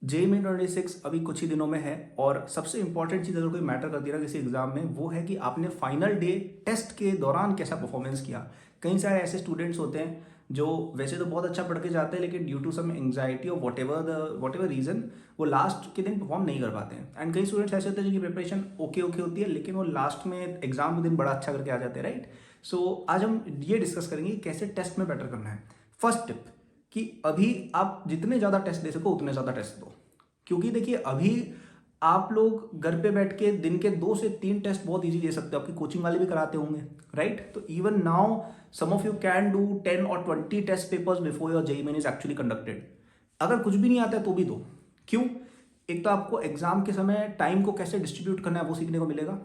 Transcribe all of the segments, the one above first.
JEE main 26 अभी कुछ ही दिनों में है और सबसे इंपॉर्टेंट चीज़ अगर कोई मैटर करती है ना किसी एग्जाम में, वो है कि आपने फाइनल डे टेस्ट के दौरान कैसा परफॉर्मेंस किया। कई सारे ऐसे स्टूडेंट्स होते हैं जो वैसे तो बहुत अच्छा पढ़ के जाते हैं, लेकिन ड्यू टू सम एंग्जाइटी और वट एवर रीजन वो लास्ट के दिन परफॉर्म नहीं कर पाते हैं। एंड कई स्टूडेंट्स ऐसे होते हैं जिनकी प्रिपरेशन ओके ओके होती है, लेकिन वो लास्ट में एग्जाम के दिन बड़ा अच्छा करके आ जाते हैं, राइट। सो आज हम ये डिस्कस करेंगे कि कैसे टेस्ट में बेटर करना है। फर्स्ट टिप कि अभी आप जितने ज़्यादा टेस्ट दे सको उतने ज़्यादा टेस्ट दो, क्योंकि देखिए अभी आप लोग घर पे बैठ के दिन के 2 से 3 टेस्ट बहुत इजी दे सकते हो, आपकी कोचिंग वाले भी कराते होंगे, राइट। तो even now some of you can do 10 और 20 test papers before your JEE Main is actually conducted. अगर कुछ भी नहीं आता है तो भी दो। क्यों? एक तो आपको एग्जाम के समय टाइम को कैसे डिस्ट्रीब्यूट करना है वो सीखने को मिलेगा,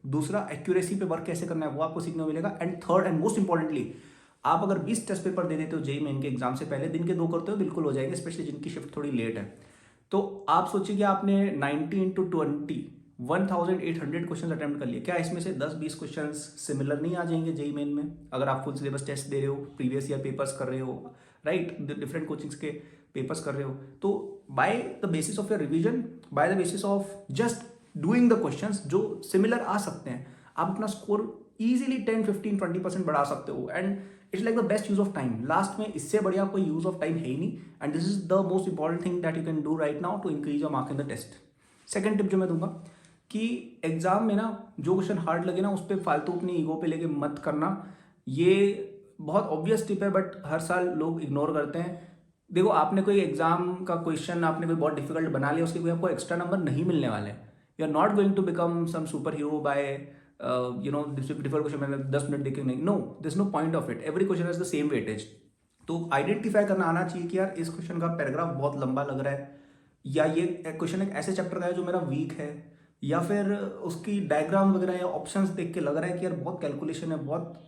दूसरा एक्यूरेसी पे वर्क कैसे करना है वो आपको सीखने को मिलेगा, and third and most importantly आप अगर 20 टेस्ट पेपर दे देते हो जेईई मेन के एग्जाम से पहले, दिन के 2 करते हो बिल्कुल हो जाएंगे, स्पेशली जिनकी शिफ्ट थोड़ी लेट है। तो आप सोचिए कि आपने 90 × 20 1800 क्वेश्चन अटेम्प्ट कर लिए, क्या इसमें से 10-20 क्वेश्चन सिमिलर नहीं आ जाएंगे जेईई मेन में? अगर आप फुल सिलेबस टेस्ट दे रहे हो, प्रीवियस ईयर पेपर्स कर रहे हो, राइट, डिफरेंट कोचिंग्स के पेपर्स कर रहे हो, तो by the basis of your revision, by the basis of just doing the questions जो सिमिलर आ सकते हैं, आप अपना स्कोर इजीली 10, 15, 20% बढ़ा सकते हो। And it's like the best use of time. Last में इससे बढ़िया कोई यूज ऑफ टाइम है ही नहीं, and this is the most important thing that you can do right now to increase your mark in the test. Second tip जो मैं दूंगा कि एग्जाम में ना जो क्वेश्चन हार्ड लगे ना उस पर फालतू अपनी ईगो पे लेके मत करना। ये बहुत ऑब्वियस टिप है बट हर साल लोग इग्नोर करते हैं। देखो, आपने कोई एग्जाम का क्वेश्चन आपने कोई बहुत डिफिकल्ट बना लिया, उसके कोई आपको एक्स्ट्रा नंबर नहीं मिलने वाले। You are not going to become some superhero by difficult question मैंने 10 मिनट देखे नहीं। No, this no point of it, every question has the same weightage. तो आइडेंटिफाई करना आना चाहिए कि यार इस क्वेश्चन का पैराग्राफ बहुत लंबा लग रहा है, या ये क्वेश्चन एक ऐसे चैप्टर का है जो मेरा वीक है, या फिर उसकी डायग्राम वगैरह या ऑप्शंस देख के लग रहा है कि यार बहुत कैलकुलेशन है, बहुत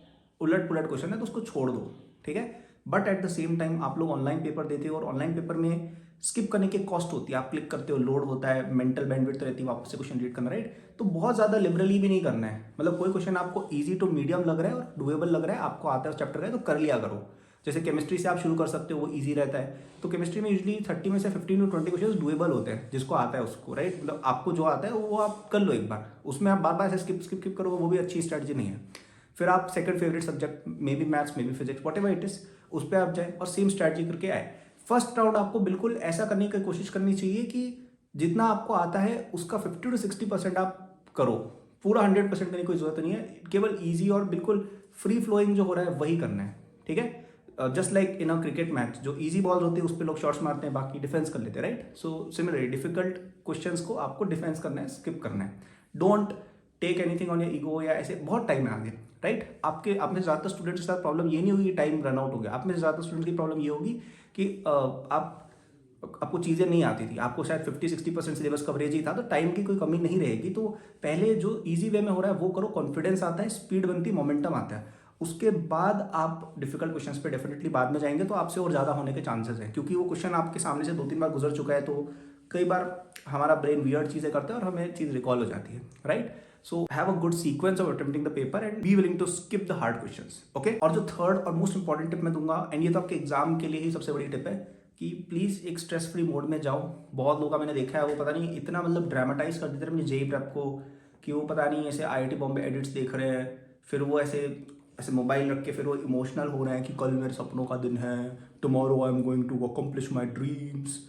उलट पुलट क्वेश्चन है, तो उसको छोड़ दो, ठीक है। But at the same time आप लोग ऑनलाइन पेपर देते हो और ऑनलाइन पेपर में स्किप करने की कॉस्ट होती है, आप क्लिक करते हो, लोड होता है, मेंटल बैंडविड्थ रहती है, वापस से क्वेश्चन रीड करना, राइट। तो बहुत ज़्यादा लिबरली भी नहीं करना है, मतलब कोई क्वेश्चन आपको ईजी टू मीडियम लग रहा है और डुएबल लग रहा है, आपको आता है उस चैप्टर का है तो कर लिया करो। जैसे केमिस्ट्री से आप शुरू कर सकते हो, वो ईजी रहता है। तो केमिस्ट्री में यूजली 30 में से 15 to 20 क्वेश्चन डुएबल होते हैं, जिसको आता है उसको, राइट। मतलब आपको जो आता है वो आप कर लो एक बार, उसमें आप बार बार ऐसे स्किप स्किप स्किप करो, वो भी अच्छी स्ट्रैटेजी नहीं है। फिर आप second favourite subject, may be maths, may be physics, what ever it is, उस पर आप जाए और सेम स्ट्रैटेजी करके आए। फर्स्ट राउंड आपको बिल्कुल ऐसा करने की कोशिश करनी चाहिए कि जितना आपको आता है उसका 50 to 60% आप करो, पूरा 100% करने की कोई जरूरत नहीं है। केवल ईजी और बिल्कुल फ्री फ्लोइंग जो हो रहा है वही करना है, ठीक है। Just like in a cricket match, जो इजी बॉल होती है उस पर लोग शॉट्स मारते हैं, बाकी डिफेंस कर लेते हैं, राइट। सो सिमिलरली डिफिकल्ट क्वेश्चंस को आपको डिफेंस करना है, स्किप करना है। Don't take anything on your ego, या ऐसे बहुत टाइम है आगे, राइट। आपके आप में से ज़्यादातर स्टूडेंट्स के साथ प्रॉब्लम ये नहीं होगी कि टाइम रन आउट हो गया, आप में से ज़्यादातर स्टूडेंट्स की प्रॉब्लम ये होगी कि आपको चीज़ें नहीं आती थी, आपको शायद 50-60% सिलेबस कवरेज ही था, तो टाइम की कोई कमी नहीं रहेगी। तो पहले जो इजी वे में हो रहा है वो करो, कॉन्फिडेंस आता है, स्पीड बनती है, मोमेंटम आता है। उसके बाद आप डिफिकल्ट क्वेश्चंस पे डेफिनेटली बाद में जाएंगे तो आपसे और ज़्यादा होने के चांसेस हैं, क्योंकि वो क्वेश्चन आपके सामने से 2-3 बार गुजर चुका है। तो कई बार हमारा ब्रेन वियर्ड चीज़ें करता है और हमें चीज़ रिकॉल हो जाती है, right. So have a good sequence of attempting the paper and be willing to skip the hard questions, okay. और जो थर्ड और मोस्ट इंपॉर्टेंट टिप मैं दूंगा, एंड ये तो आपके एग्जाम के लिए ही सबसे बड़ी टिप है, कि प्लीज़ एक स्ट्रेस फ्री मोड में जाओ। बहुत लोग का मैंने देखा है, वो पता नहीं इतना मतलब ड्रामेटाइज कर देते हैं अपनी जेई प्रेप को, कि वो पता नहीं ऐसे आईआईटी बॉम्बे एडिट्स देख रहे हैं, फिर वो ऐसे ऐसे मोबाइल रख के फिर वो इमोशनल हो रहे हैं कि कल मेरे सपनों का दिन है, tomorrow I am going to accomplish my dreams.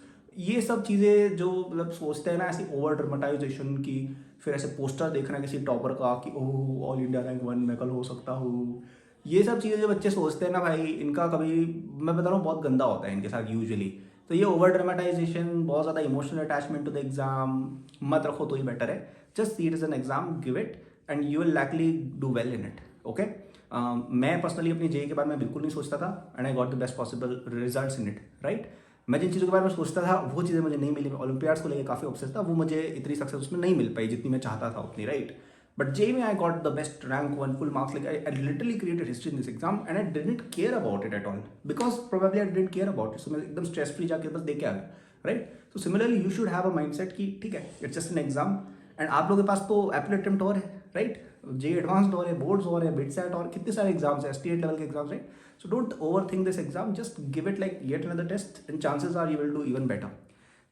ये सब चीज़ें जो मतलब सोचते हैं ना, ऐसी ओवर ड्रामेटाइजेशन की, फिर ऐसे पोस्टर देखना किसी टॉपर का कि ओह ऑल इंडिया रैंक 1 मैं कल हो सकता हूँ। ये सब चीज़ें जो बच्चे सोचते हैं ना भाई, इनका कभी, मैं बता रहा हूँ, बहुत गंदा होता है इनके साथ यूजुअली। तो ये ओवर ड्रामेटाइजेशन, बहुत ज़्यादा emotional attachment to the exam मत रखो तो ही बेटर है। Just see it is an exam, give it and you will likely do well in it, okay. मैं पर्सनली अपनी जेई के बारे में बिल्कुल नहीं सोचता था, and I got the best possible results in it, right. मैं जिन चीज़ों के बारे में सोचता था वो चीज़ें मुझे नहीं मिली। ओलंपियाड्स को लेकर काफ़ी ऑब्सेस था, वो मुझे इतनी सक्सेस उसमें नहीं मिल पाई जितनी मैं चाहता था उतनी, राइट। बट जेई में I got the best rank 1, full marks, like I literally created history in this exam and I didn't care about it at all, because probably I didn't care about it. So मैं एकदम stress free जाके बस दे के आ गया, right. तो similarly you should have a mindset कि ठीक है, it's just an exam, and आप लोगों के पास तो एप्पल अटेम्प्ट और है, राइट, जेई एडवांस्ड और है, बोर्ड्स और है, बिटसेट और कितने सारे एग्जाम्स है, स्टेट लेवल के exams, right. So don't overthink this exam, just give it like yet another test and chances are you will do even better.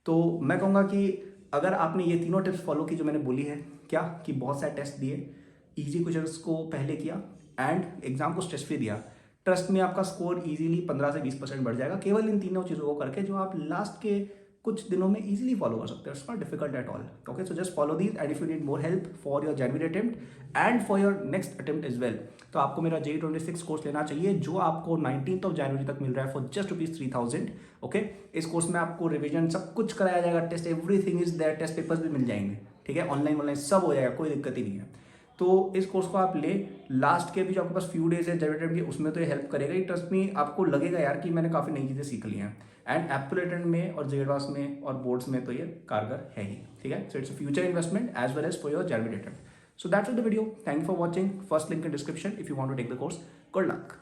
तो मैं कहूँगा कि अगर आपने ये तीनों टिप्स फॉलो की जो मैंने बोली है, क्या कि बहुत सारे टेस्ट दिए, इजी क्वेश्चंस को पहले किया एंड एग्जाम को स्ट्रेस फ्री दिया, ट्रस्ट में आपका स्कोर इजीली 15 से 20% बढ़ जाएगा केवल इन तीनों चीज़ों को करके, जो आप लास्ट के कुछ दिनों में इजीली फॉलो कर सकते हो. It's not difficult at all. Okay, so just follow these and if you need more help for your January attempt and for your next attempt is well, तो आपको मेरा J26 कोर्स लेना चाहिए जो आपको 19 जनवरी तक मिल रहा है फॉर जस्ट ₹3,000. ओके, इस कोर्स में आपको रिवीजन सब कुछ कराया जाएगा, test everything is there, test papers भी मिल जाएंगे. ठीक है, ऑनलाइन सब हो जाएगा, कोई दिक्कत ही नहीं है. तो इस कोर्स को आप ले, लास्ट के भी जो आपके पास फ्यू डेज है जनवरी के, उसमें तो ये हेल्प करेगा ही. ट्रस्ट में आपको लगेगा यार कि मैंने काफ़ी नई चीज़ें सीख ली हैं. एंड एप्पल में और जेडवास में और बोर्ड्स में तो ये कारगर है ही. ठीक है, so it's a future investment as well as for your January attempt. So that's it the video. Thank you for watching. First link in description if you want to take the course. Good luck.